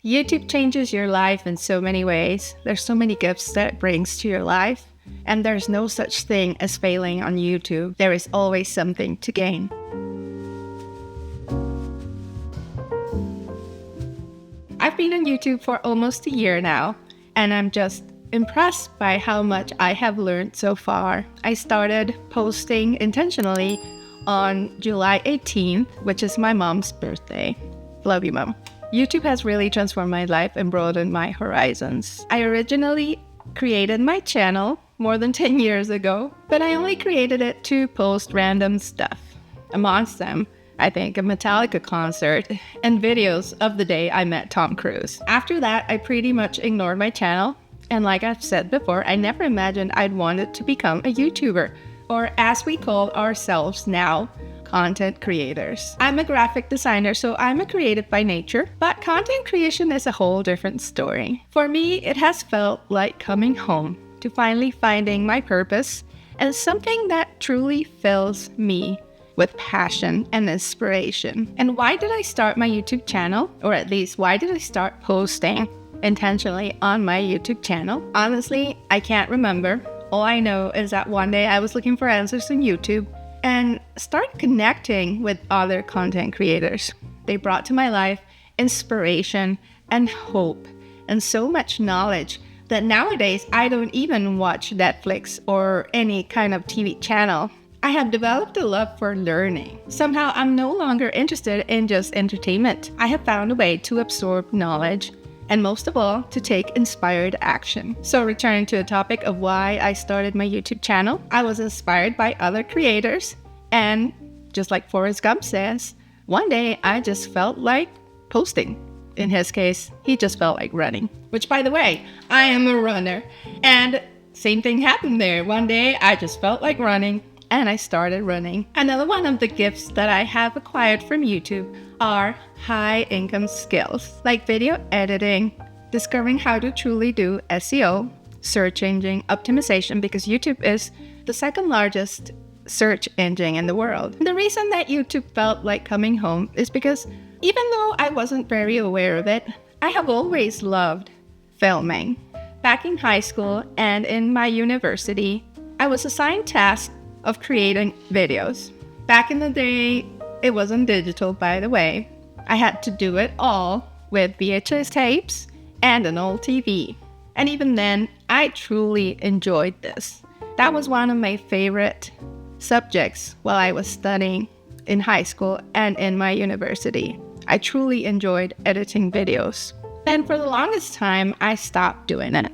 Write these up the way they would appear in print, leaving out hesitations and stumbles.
YouTube changes your life in so many ways. There's so many gifts that it brings to your life, and there's no such thing as failing on YouTube. There is always something to gain. I've been on YouTube for almost a year now, and I'm just impressed by how much I have learned so far. I started posting intentionally on July 18th, which is my mom's birthday. Love you, Mom. YouTube has really transformed my life and broadened my horizons. I originally created my channel more than 10 years ago, but I only created it to post random stuff. Amongst them, I think, a Metallica concert and videos of the day I met Tom Cruise. After that, I pretty much ignored my channel, and like I've said before, I never imagined I'd wanted to become a YouTuber, or as we call ourselves now, content creators. I'm a graphic designer, so I'm a creative by nature, but content creation is a whole different story. For me, it has felt like coming home to finally finding my purpose and something that truly fills me with passion and inspiration. And why did I start my YouTube channel? Or at least, why did I start posting intentionally on my YouTube channel? Honestly, I can't remember. All I know is that one day I was looking for answers on YouTube and started connecting with other content creators. They brought to my life inspiration and hope and so much knowledge that nowadays I don't even watch Netflix or any kind of TV channel. I have developed a love for learning. Somehow I'm no longer interested in just entertainment. I have found a way to absorb knowledge and most of all, to take inspired action. So returning to the topic of why I started my YouTube channel, I was inspired by other creators, and just like Forrest Gump says, one day I just felt like posting. In his case, he just felt like running, which by the way, I am a runner, and same thing happened there. One day I just felt like running, and I started running. Another one of the gifts that I have acquired from YouTube are high income skills like video editing, discovering how to truly do SEO, search engine optimization, because YouTube is the second largest search engine in the world. The reason that YouTube felt like coming home is because even though I wasn't very aware of it, I have always loved filming. Back in high school and in my university, I was assigned tasks of creating videos. Back in the day, it wasn't digital, by the way. I had to do it all with VHS tapes and an old TV. And even then, I truly enjoyed this. That was one of my favorite subjects while I was studying in high school and in my university. I truly enjoyed editing videos. Then for the longest time, I stopped doing it.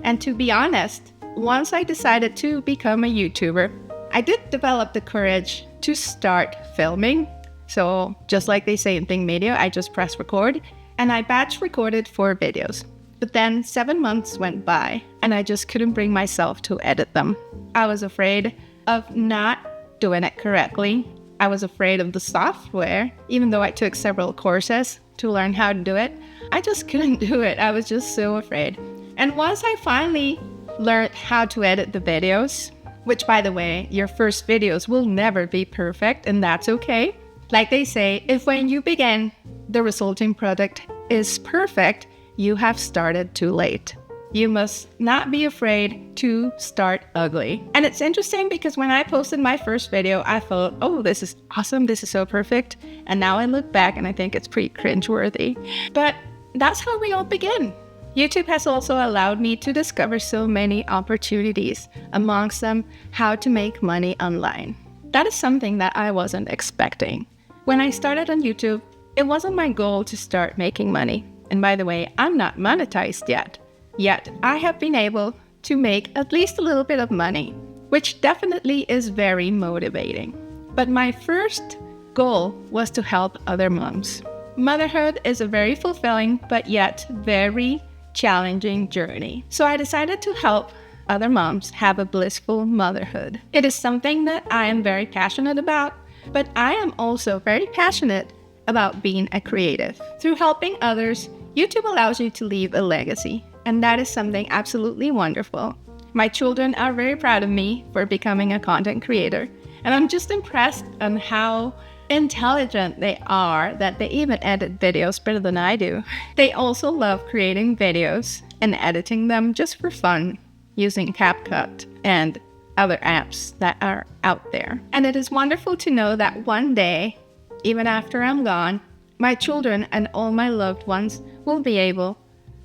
And to be honest, once I decided to become a YouTuber, I did develop the courage to start filming. So just like they say in Think Media, I just pressed record and I batch recorded 4 videos. But then 7 months went by and I just couldn't bring myself to edit them. I was afraid of not doing it correctly. I was afraid of the software, even though I took several courses to learn how to do it. I just couldn't do it. I was just so afraid. And once I finally learned how to edit the videos, which by the way, your first videos will never be perfect, and that's okay. Like they say, if when you begin, the resulting product is perfect, you have started too late. You must not be afraid to start ugly. And it's interesting because when I posted my first video, I thought, oh, this is awesome, this is so perfect. And now I look back and I think it's pretty cringeworthy. But that's how we all begin. YouTube has also allowed me to discover so many opportunities, amongst them how to make money online. That is something that I wasn't expecting. When I started on YouTube, it wasn't my goal to start making money. And by the way, I'm not monetized yet. Yet I have been able to make at least a little bit of money, which definitely is very motivating. But my first goal was to help other moms. Motherhood is a very fulfilling but yet very challenging journey. So I decided to help other moms have a blissful motherhood. It is something that I am very passionate about, but I am also very passionate about being a creative. Through helping others, YouTube allows you to leave a legacy, and that is something absolutely wonderful. My children are very proud of me for becoming a content creator, and I'm just impressed on how intelligent they are that they even edit videos better than I do. They also love creating videos and editing them just for fun using CapCut and other apps that are out there. And it is wonderful to know that one day, even after I'm gone, my children and all my loved ones will be able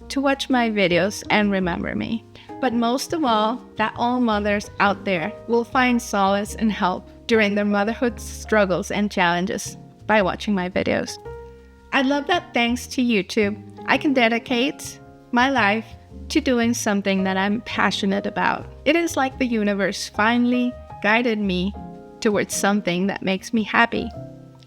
to watch my videos and remember me. But most of all, that all mothers out there will find solace and help during their motherhood struggles and challenges by watching my videos. I love that thanks to YouTube, I can dedicate my life to doing something that I'm passionate about. It is like the universe finally guided me towards something that makes me happy.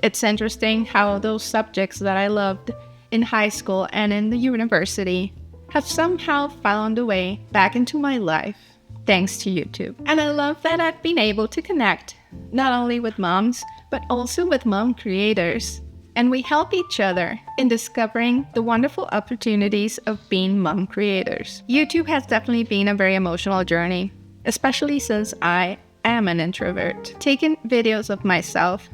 It's interesting how those subjects that I loved in high school and in the university have somehow found a way back into my life thanks to YouTube. And I love that I've been able to connect not only with moms, but also with mom creators. And we help each other in discovering the wonderful opportunities of being mom creators. YouTube has definitely been a very emotional journey, especially since I am an introvert. Taking videos of myself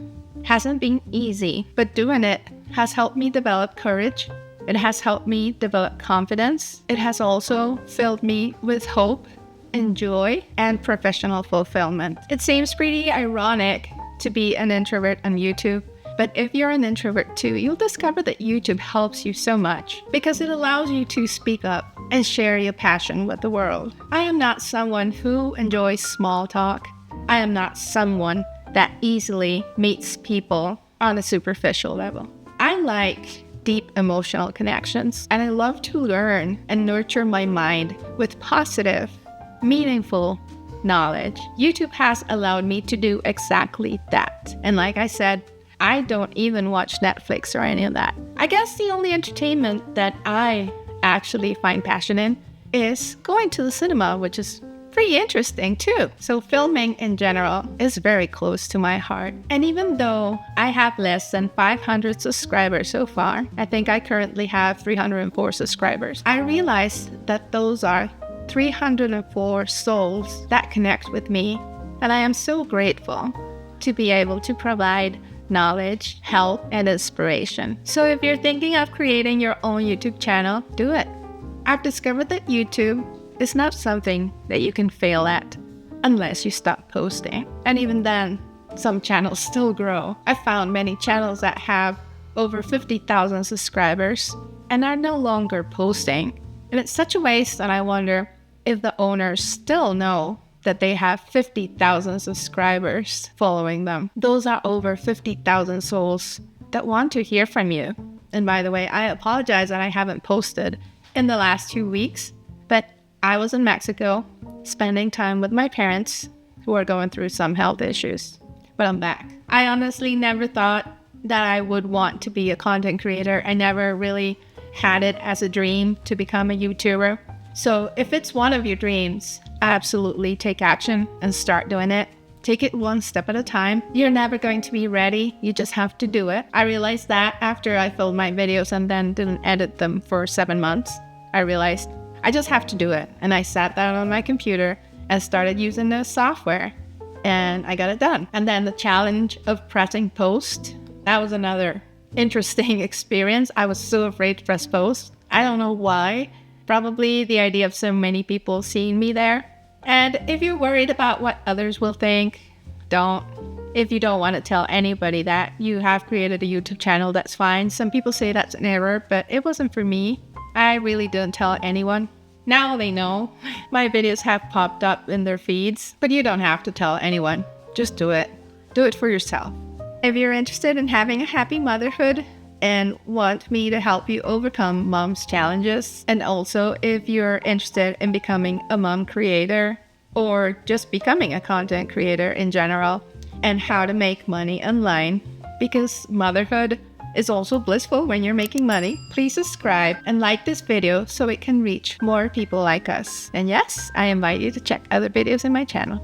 hasn't been easy, but doing it has helped me develop courage. It has helped me develop confidence. It has also filled me with hope and joy and professional fulfillment. It seems pretty ironic to be an introvert on YouTube, but if you're an introvert too, you'll discover that YouTube helps you so much because it allows you to speak up and share your passion with the world. I am not someone who enjoys small talk. I am not someone that easily meets people on a superficial level. I like deep emotional connections, and I love to learn and nurture my mind with positive, meaningful knowledge. YouTube has allowed me to do exactly that. And like I said, I don't even watch Netflix or any of that. I guess the only entertainment that I actually find passion in is going to the cinema, which is pretty interesting too. So filming in general is very close to my heart. And even though I have less than 500 subscribers so far, I think I currently have 304 subscribers, I realized that those are 304 souls that connect with me. And I am so grateful to be able to provide knowledge, help, and inspiration. So if you're thinking of creating your own YouTube channel, do it. I've discovered that YouTube is not something that you can fail at unless you stop posting. And even then, some channels still grow. I found many channels that have over 50,000 subscribers and are no longer posting. And it's such a waste, and I wonder if the owners still know that they have 50,000 subscribers following them. Those are over 50,000 souls that want to hear from you. And by the way, I apologize that I haven't posted in the last 2 weeks, but I was in Mexico spending time with my parents who are going through some health issues, but I'm back. I honestly never thought that I would want to be a content creator. I never really had it as a dream to become a YouTuber. So if it's one of your dreams, absolutely take action and start doing it. Take it one step at a time. You're never going to be ready. You just have to do it. I realized that after I filmed my videos and then didn't edit them for 7 months. I realized I just have to do it. And I sat down on my computer and started using the software, and I got it done. And then the challenge of pressing post, that was another interesting experience. I was so afraid to press post. I don't know why. Probably the idea of so many people seeing me there. And if you're worried about what others will think, don't. If you don't want to tell anybody that you have created a YouTube channel, that's fine. Some people say that's an error, but it wasn't for me. I really didn't tell anyone. Now they know. My videos have popped up in their feeds, but you don't have to tell anyone. Just do it. Do it for yourself. If you're interested in having a happy motherhood and want me to help you overcome mom's challenges, and also if you're interested in becoming a mom creator or just becoming a content creator in general and how to make money online, because motherhood is also blissful when you're making money, please subscribe and like this video so it can reach more people like us. And yes, I invite you to check other videos in my channel.